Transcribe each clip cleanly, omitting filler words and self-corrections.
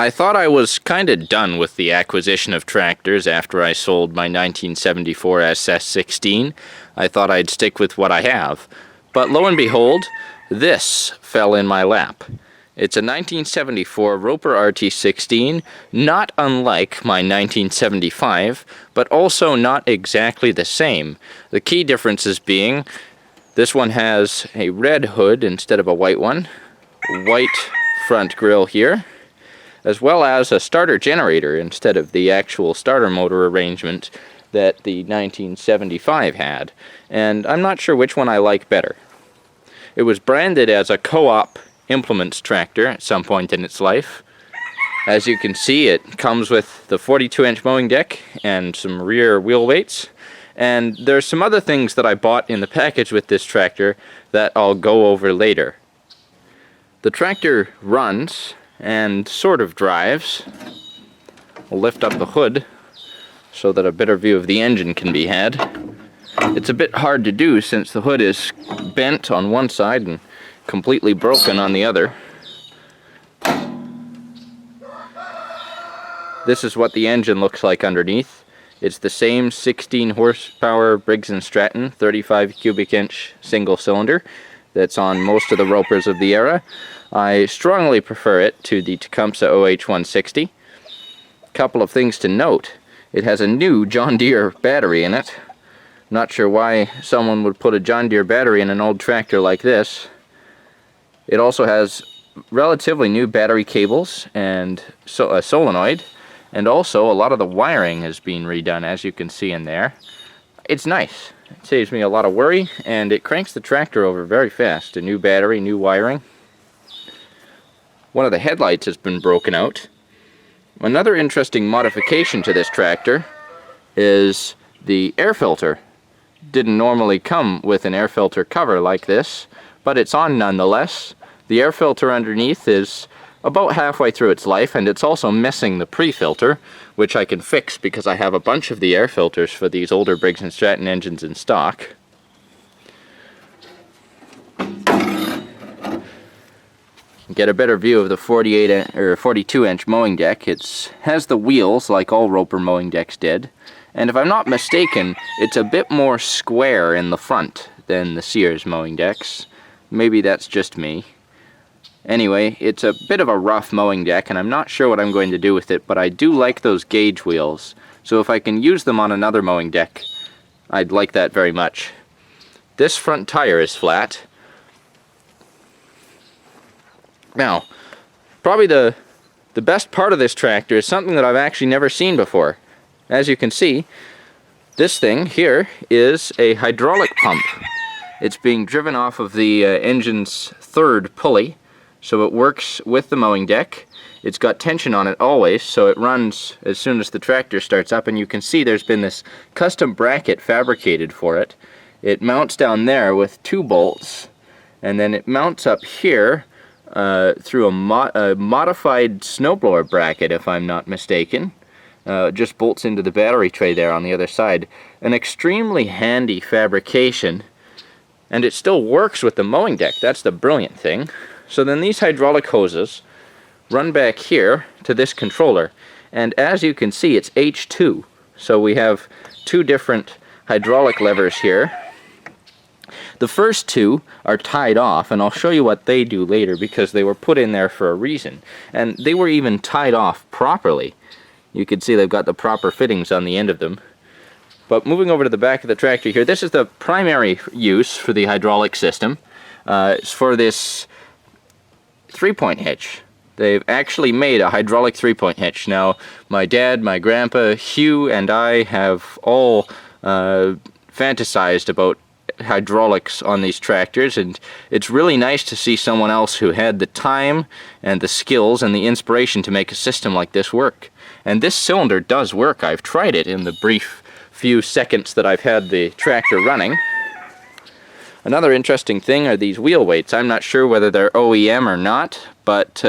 I thought I was kinda done with the acquisition of tractors after I sold my 1974 SS16. I thought I'd stick with what I have. But lo and behold, this fell in my lap. It's a 1974 Roper RT16, not unlike my 1975, but also not exactly the same. The key differences being, this one has a red hood instead of a white one, white front grille here, as well as a starter generator instead of the actual starter motor arrangement that the 1975 had. And I'm not sure which one I like better. It was branded as a co-op implements tractor at some point in its life. As you can see, it comes with the 42-inch mowing deck and some rear wheel weights. And there's some other things that I bought in the package with this tractor that I'll go over later. The tractor runs and sort of drives. We'll lift up the hood so that a better view of the engine can be had. It's a bit hard to do since the hood is bent on one side and completely broken on the other. This is what the engine looks like underneath. It's the same 16 horsepower Briggs & Stratton 35 cubic inch single cylinder that's on most of the Ropers of the era. I strongly prefer it to the Tecumseh OH160. Couple of things to note. It has a new John Deere battery in it. Not sure why someone would put a John Deere battery in an old tractor like this. It also has relatively new battery cables and a solenoid, and also a lot of the wiring has been redone, as you can see in there. It's nice. It saves me a lot of worry, and it cranks the tractor over very fast. A new battery, new wiring. One of the headlights has been broken out. Another interesting modification to this tractor is the air filter. Didn't normally come with an air filter cover like this, but it's on nonetheless. The air filter underneath is about halfway through its life, and it's also missing the pre-filter, which I can fix because I have a bunch of the air filters for these older Briggs & Stratton engines in stock. Get a better view of the 42-inch mowing deck. It has the wheels like all Roper mowing decks did, and if I'm not mistaken, it's a bit more square in the front than the Sears mowing decks. Maybe that's just me. Anyway, it's a bit of a rough mowing deck, and I'm not sure what I'm going to do with it, but I do like those gauge wheels, so if I can use them on another mowing deck, I'd like that very much. This front tire is flat. Now, probably the best part of this tractor is something that I've actually never seen before. As you can see, this thing here is a hydraulic pump. It's being driven off of the engine's third pulley, so it works with the mowing deck. It's got tension on it always, so it runs as soon as the tractor starts up, and you can see there's been this custom bracket fabricated for it. It mounts down there with 2 bolts, and then it mounts up here through a modified snowblower bracket, if I'm not mistaken. Just bolts into the battery tray there on the other side. An extremely handy fabrication, and it still works with the mowing deck. That's the brilliant thing. So then these hydraulic hoses run back here to this controller, and as you can see, it's H2. So we have 2 different hydraulic levers here. The first 2 are tied off, and I'll show you what they do later because they were put in there for a reason. And they were even tied off properly. You can see they've got the proper fittings on the end of them. But moving over to the back of the tractor here, this is the primary use for the hydraulic system. It's for this 3-point hitch. They've actually made a hydraulic 3-point hitch. Now, my dad, my grandpa, Hugh, and I have all fantasized about hydraulics on these tractors, and it's really nice to see someone else who had the time and the skills and the inspiration to make a system like this work. And this cylinder does work. I've tried it in the brief few seconds that I've had the tractor running. Another interesting thing are these wheel weights. I'm not sure whether they're OEM or not, but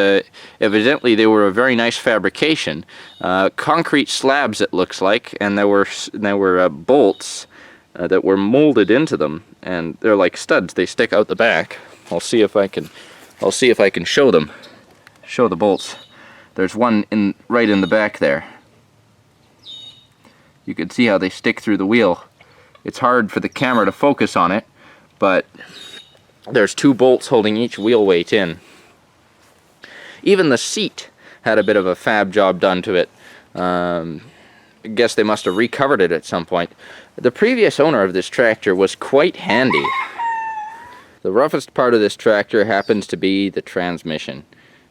evidently they were a very nice fabrication. Concrete slabs, it looks like, and there were bolts that were molded into them, and they're like studs. They stick out the back. I'll see if I can show them. Show the bolts. There's one right in the back there. You can see how they stick through the wheel. It's hard for the camera to focus on it, but there's 2 bolts holding each wheel weight in. Even the seat had a bit of a fab job done to it. I guess they must have recovered it at some point. The previous owner of this tractor was quite handy. The roughest part of this tractor happens to be the transmission,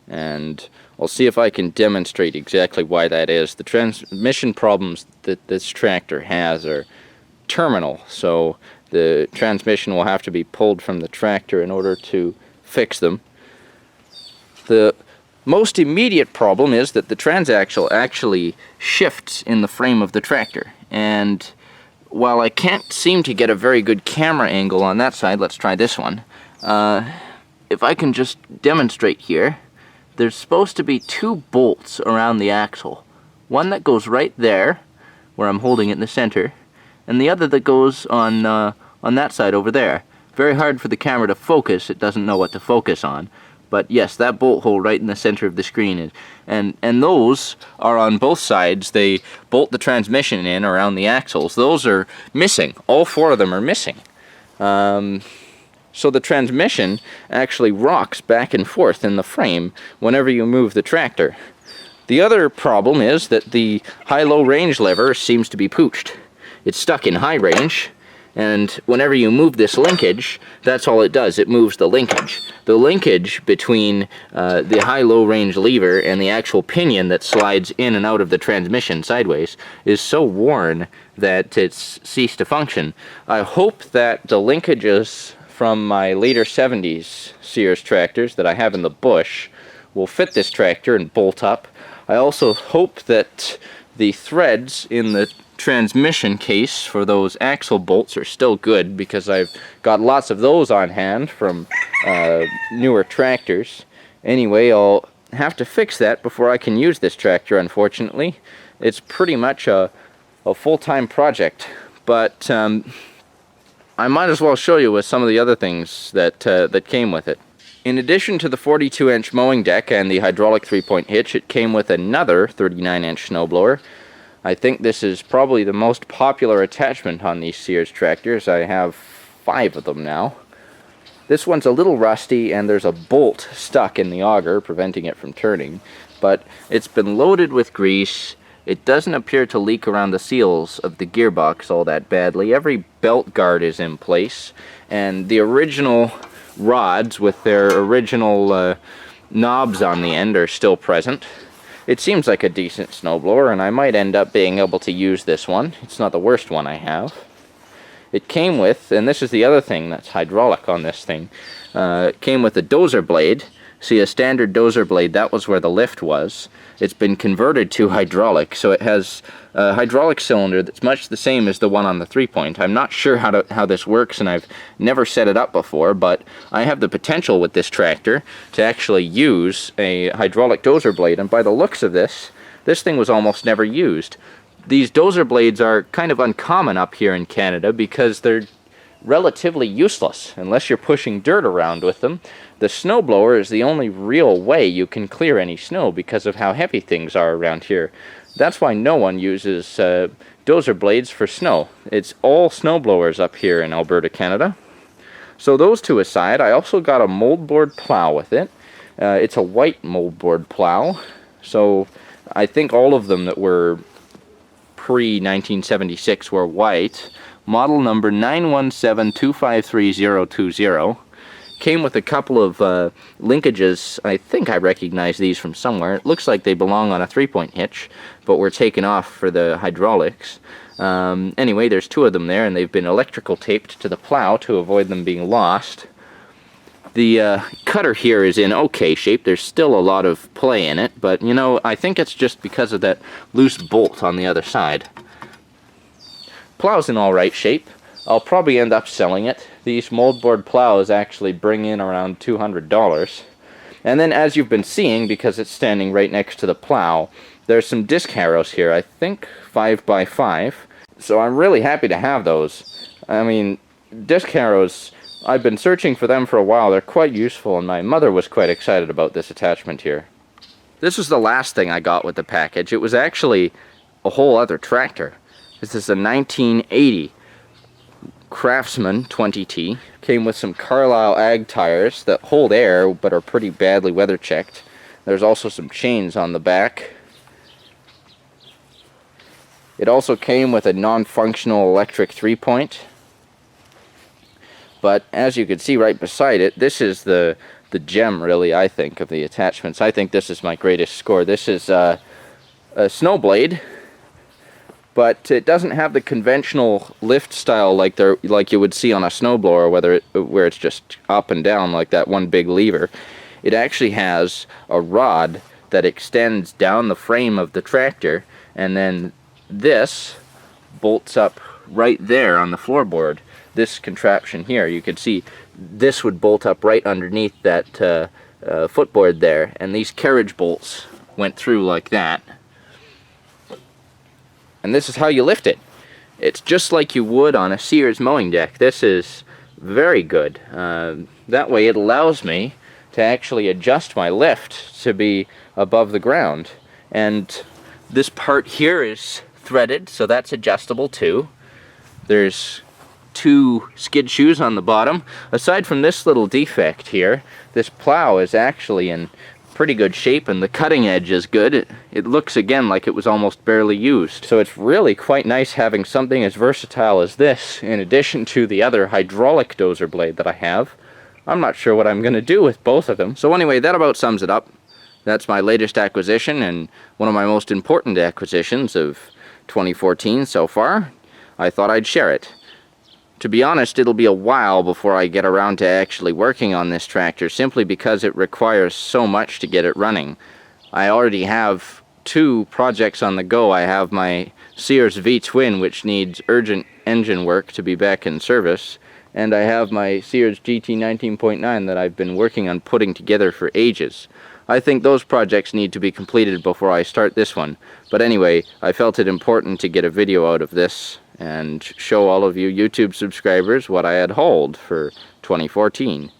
and I'll see if I can demonstrate exactly why that is. The transmission problems that this tractor has are terminal, so the transmission will have to be pulled from the tractor in order to fix them. The most immediate problem is that the transaxle actually shifts in the frame of the tractor, and while I can't seem to get a very good camera angle on that side, let's try this one. If I can just demonstrate here, there's supposed to be 2 bolts around the axle. One that goes right there, where I'm holding it in the center, and the other that goes on that side over there. Very hard for the camera to focus, it doesn't know what to focus on. But yes, that bolt hole right in the center of the screen is, and those are on both sides. They bolt the transmission in around the axles. Those are missing. All 4 of them are missing. So the transmission actually rocks back and forth in the frame whenever you move the tractor. The other problem is that the high-low range lever seems to be pooched. It's stuck in high range, and whenever you move this linkage, that's all it does. It moves the linkage. The linkage between the high-low range lever and the actual pinion that slides in and out of the transmission sideways is so worn that it's ceased to function. I hope that the linkages from my later 70s Sears tractors that I have in the bush will fit this tractor and bolt up. I also hope that the threads in the transmission case for those axle bolts are still good, because I've got lots of those on hand from newer tractors. Anyway, I'll have to fix that before I can use this tractor, unfortunately. It's pretty much a full-time project, but I might as well show you with some of the other things that came with it. In addition to the 42-inch mowing deck and the hydraulic 3-point hitch, it came with another 39-inch snowblower. I think this is probably the most popular attachment on these Sears tractors. I have 5 of them now. This one's a little rusty, and there's a bolt stuck in the auger preventing it from turning, but it's been loaded with grease. It doesn't appear to leak around the seals of the gearbox all that badly. Every belt guard is in place, and the original rods with their original knobs on the end are still present. It seems like a decent snowblower, and I might end up being able to use this one. It's not the worst one I have. It came with, and this is the other thing that's hydraulic on this thing, it came with a Dozer blade. See, a standard Dozer blade, that was where the lift was. It's been converted to hydraulic, so it has a hydraulic cylinder that's much the same as the one on the 3-point. I'm not sure how this works, and I've never set it up before, but I have the potential with this tractor to actually use a hydraulic Dozer blade, and by the looks of this thing was almost never used. These Dozer blades are kind of uncommon up here in Canada because they're relatively useless unless you're pushing dirt around with them. The snowblower is the only real way you can clear any snow because of how heavy things are around here. That's why no one uses Dozer blades for snow. It's all snowblowers up here in Alberta, Canada. So those 2 aside, I also got a Moldboard plow with it. It's a white Moldboard plow, so I think all of them that were pre-1976 were white. Model number 917253020. Came with a couple of linkages. I think I recognize these from somewhere. It looks like they belong on a 3-point hitch, but were taken off for the hydraulics. Anyway, there's 2 of them there, and they've been electrical taped to the plow to avoid them being lost. The cutter here is in okay shape. There's still a lot of play in it, but you know, I think it's just because of that loose bolt on the other side. Plow's in alright shape. I'll probably end up selling it. These Moldboard plows actually bring in around $200. And then, as you've been seeing, because it's standing right next to the plow, there's some disc harrows here, I think 5x5. So I'm really happy to have those. I mean, disc harrows, I've been searching for them for a while. They're quite useful, and my mother was quite excited about this attachment here. this was the last thing I got with the package. It was actually a whole other tractor. This is a 1980 Craftsman 20T. Came with some Carlisle Ag tires that hold air but are pretty badly weather checked. There's also some chains on the back. It also came with a non-functional electric 3-point. But as you can see right beside it, this is the gem, really, I think, of the attachments. I think this is my greatest score. This is a snow blade, but it doesn't have the conventional lift style like you would see on a snowblower, where it's just up and down like that one big lever. It actually has a rod that extends down the frame of the tractor, and then this bolts up right there on the floorboard. This contraption here, you can see this would bolt up right underneath that footboard there, and these carriage bolts went through like that. And this is how you lift it. It's just like you would on a Sears mowing deck. This is very good. That way it allows me to actually adjust my lift to be above the ground. And this part here is threaded, so that's adjustable too. There's 2 skid shoes on the bottom. Aside from this little defect here, this plow is actually in pretty good shape, and the cutting edge is good. It looks again like it was almost barely used. So it's really quite nice having something as versatile as this in addition to the other hydraulic dozer blade that I have. I'm not sure what I'm going to do with both of them. So anyway, that about sums it up. That's my latest acquisition and one of my most important acquisitions of 2014 so far. I thought I'd share it. To be honest, it'll be a while before I get around to actually working on this tractor, simply because it requires so much to get it running. I already have 2 projects on the go. I have my Sears V-Twin, which needs urgent engine work to be back in service, and I have my Sears GT 19.9 that I've been working on putting together for ages. I think those projects need to be completed before I start this one. But anyway, I felt it important to get a video out of this and show all of you YouTube subscribers what I had hauled for 2014.